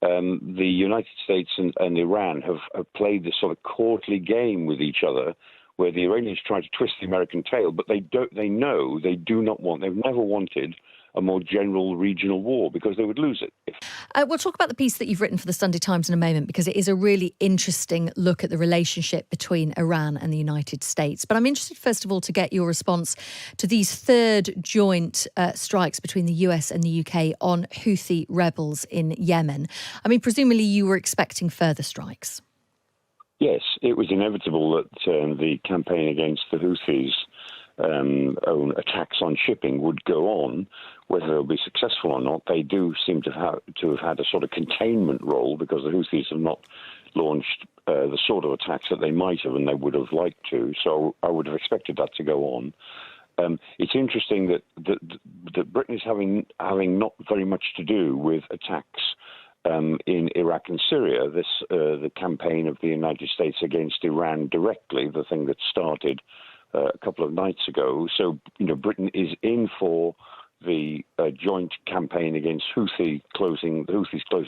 the United States and Iran have played this sort of courtly game with each other, where the Iranians try to twist the American tail, but they've never wanted a more general regional war because they would lose it. We'll talk about the piece that you've written for the Sunday Times in a moment, because it is a really interesting look at the relationship between Iran and the United States. But I'm interested, first of all, to get your response to these third joint strikes between the US and the UK on Houthi rebels in Yemen. I mean, presumably you were expecting further strikes. Yes, it was inevitable that the campaign against the Houthis' own attacks on shipping would go on. Whether they'll be successful or not, they do seem to have had a sort of containment role, because the Houthis have not launched the sort of attacks that they might have and they would have liked to. So I would have expected that to go on. It's interesting that Britain is having not very much to do with attacks in Iraq and Syria. The campaign of the United States against Iran directly, the thing that started a couple of nights ago. So, Britain is in for the joint campaign against the Houthis closing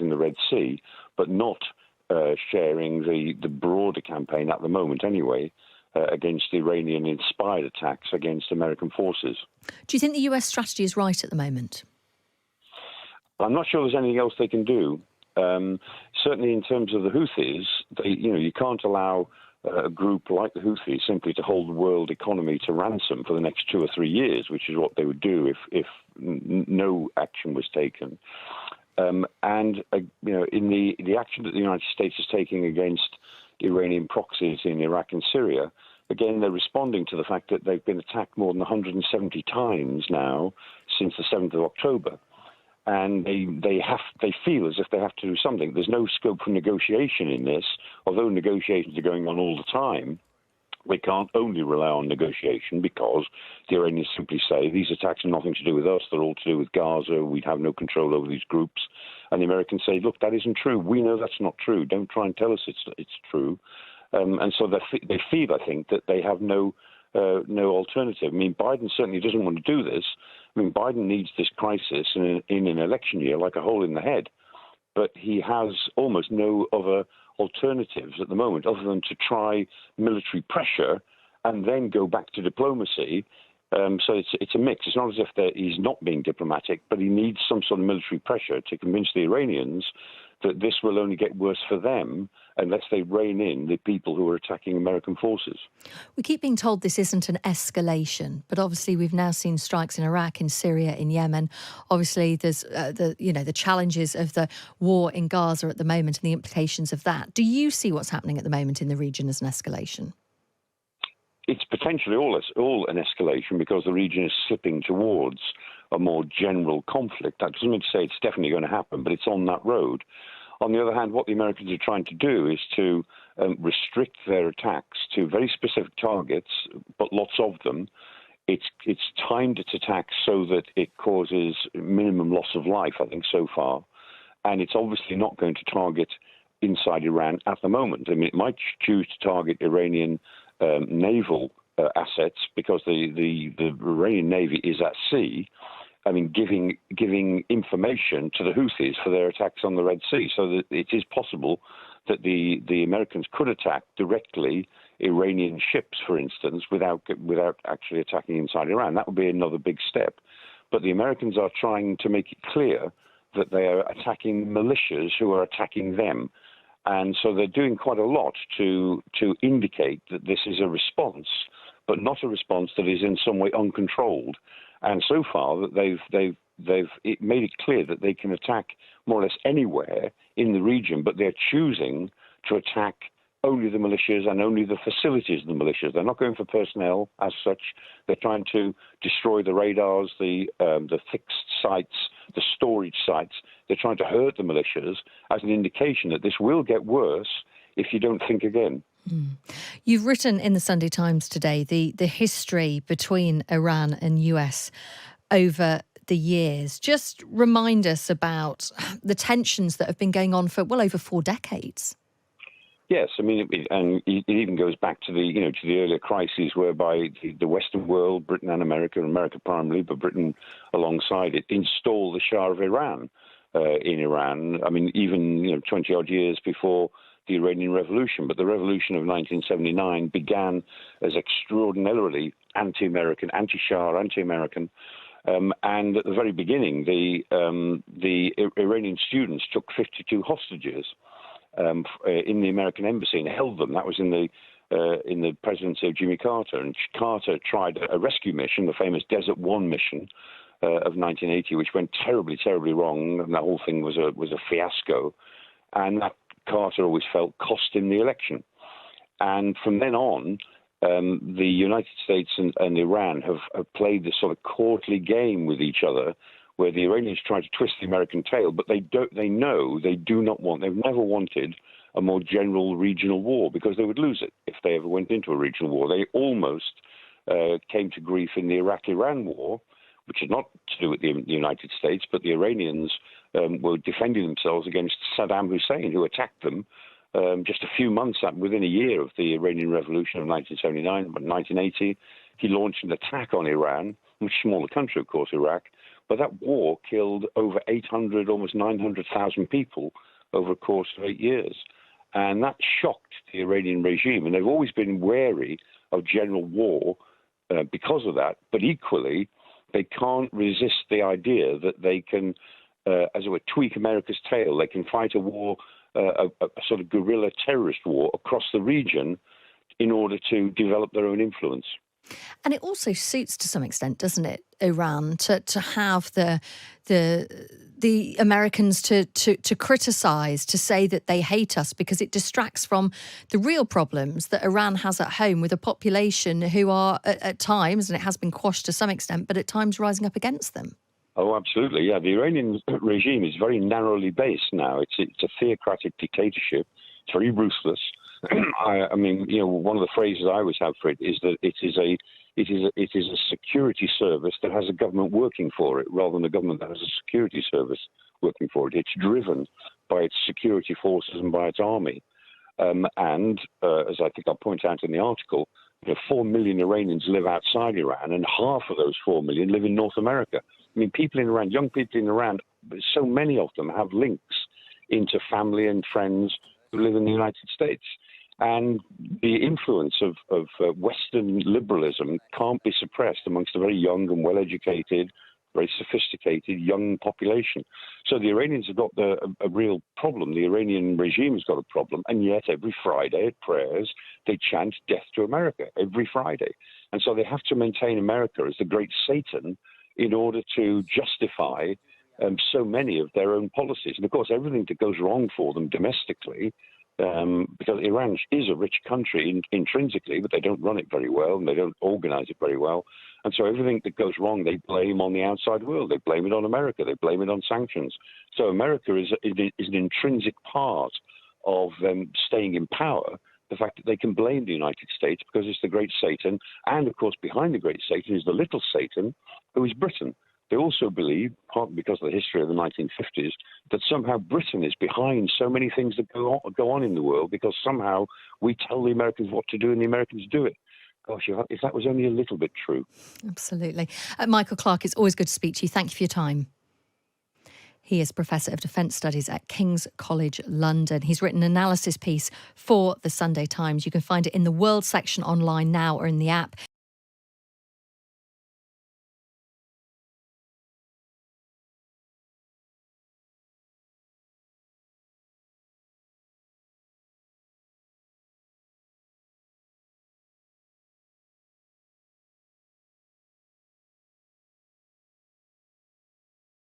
the Red Sea, but not sharing the broader campaign at the moment anyway, against Iranian-inspired attacks against American forces. Do you think the US strategy is right at the moment? I'm not sure there's anything else they can do. Certainly in terms of the Houthis, you can't allow a group like the Houthis simply to hold the world economy to ransom for the next 2 or 3 years, which is what they would do if no action was taken. In the action that the United States is taking against Iranian proxies in Iraq and Syria, again, they're responding to the fact that they've been attacked more than 170 times now since the 7th of October. And they feel as if they have to do something. There's no scope for negotiation in this, although negotiations are going on all the time. They can't only rely on negotiation, because the Iranians simply say these attacks are nothing to do with us, they're all to do with Gaza, we'd have no control over these groups. And the Americans say, look, that isn't true. We know that's not true. Don't try and tell us it's true. And so they feel, I think, that they have no alternative. I mean, Biden certainly doesn't want to do this. I mean, Biden needs this crisis in an election year like a hole in the head, but he has almost no other alternatives at the moment other than to try military pressure and then go back to diplomacy. So it's a mix. It's not as if he's not being diplomatic, but he needs some sort of military pressure to convince the Iranians that this will only get worse for them unless they rein in the people who are attacking American forces. We keep being told this isn't an escalation, but obviously we've now seen strikes in Iraq, in Syria, in Yemen. Obviously, there's the challenges of the war in Gaza at the moment and the implications of that. Do you see what's happening at the moment in the region as an escalation? It's potentially all an escalation, because the region is slipping towards a more general conflict. That doesn't mean to say it's definitely going to happen, but it's on that road. On the other hand, what the Americans are trying to do is to restrict their attacks to very specific targets, but lots of them. It's timed its attacks so that it causes minimum loss of life, I think, so far. And it's obviously not going to target inside Iran at the moment. I mean, it might choose to target Iranian naval assets, because the Iranian Navy is at sea. I mean, giving information to the Houthis for their attacks on the Red Sea, so that it is possible that the Americans could attack directly Iranian ships, for instance, without actually attacking inside Iran. That would be another big step. But the Americans are trying to make it clear that they are attacking militias who are attacking them. And so they're doing quite a lot to indicate that this is a response, but not a response that is in some way uncontrolled. And so far, that they've made it clear that they can attack more or less anywhere in the region, but they're choosing to attack only the militias and only the facilities of the militias. They're not going for personnel as such. They're trying to destroy the radars, the fixed sites, the storage sites. They're trying to hurt the militias as an indication that this will get worse if you don't think again. You've written in the Sunday Times today the history between Iran and US over the years. Just remind us about the tensions that have been going on for well over 4 decades. Yes, I mean, it even goes back to the earlier crises whereby the Western world, Britain and America primarily, but Britain alongside it, installed the Shah of Iran. in Iran. I mean, even 20 odd years before the Iranian Revolution. But the revolution of 1979 began as extraordinarily anti-American, anti-Shah, anti-American. And at the very beginning, the Iranian students took 52 hostages in the American embassy and held them. That was in the presidency of Jimmy Carter. And Carter tried a rescue mission, the famous Desert One mission of 1980, which went terribly, terribly wrong. And that whole thing was a fiasco. And that Carter always felt cost him the election. And from then on, the United States and Iran have played this sort of courtly game with each other, where the Iranians try to twist the American tail, but they know they do not want, they've never wanted a more general regional war, because they would lose it if they ever went into a regional war. They almost came to grief in the Iraq-Iran war, which is not to do with the United States, but the Iranians were defending themselves against Saddam Hussein, who attacked them just a few months within a year of the Iranian Revolution of 1979. But 1980, he launched an attack on Iran, much smaller country, of course, Iraq. But that war killed over 800, almost 900,000 people over a course of 8 years. And that shocked the Iranian regime. And they've always been wary of general war because of that. But equally, they can't resist the idea that they can, as it were, tweak America's tail. They can fight a war, a sort of guerrilla terrorist war across the region in order to develop their own influence. And it also suits, to some extent, doesn't it, Iran, to have the Americans to criticise, to say that they hate us, because it distracts from the real problems that Iran has at home, with a population who are at times, and it has been quashed to some extent, but at times rising up against them. Oh, absolutely. Yeah, the Iranian regime is very narrowly based now. It's a theocratic dictatorship. It's very ruthless. I mean, one of the phrases I always have for it is that it is a security service that has a government working for it, rather than a government that has a security service working for it. It's driven by its security forces and by its army. And as I think I'll point out in the article, 4 million Iranians live outside Iran, and half of those 4 million live in North America. I mean, people in Iran, young people in Iran, so many of them have links into family and friends who live in the United States. And the influence of Western liberalism can't be suppressed amongst a very young and well-educated, very sophisticated young population. So the Iranians have got a real problem. The Iranian regime has got a problem. And yet every Friday at prayers, they chant death to America every Friday. And so they have to maintain America as the great Satan in order to justify so many of their own policies. And of course, everything that goes wrong for them domestically, because Iran is a rich country intrinsically, but they don't run it very well and they don't organize it very well. And so everything that goes wrong, they blame on the outside world. They blame it on America. They blame it on sanctions. So America is an intrinsic part of them staying in power, the fact that they can blame the United States because it's the great Satan. And, of course, behind the great Satan is the little Satan, who is Britain. They also believe, partly because of the history of the 1950s, that somehow Britain is behind so many things that go on in the world, because somehow we tell the Americans what to do and the Americans do it. Gosh, if that was only a little bit true. Absolutely. Michael Clarke, it's always good to speak to you. Thank you for your time. He is Professor of Defence Studies at King's College London. He's written an analysis piece for the Sunday Times. You can find it in the World section online now or in the app.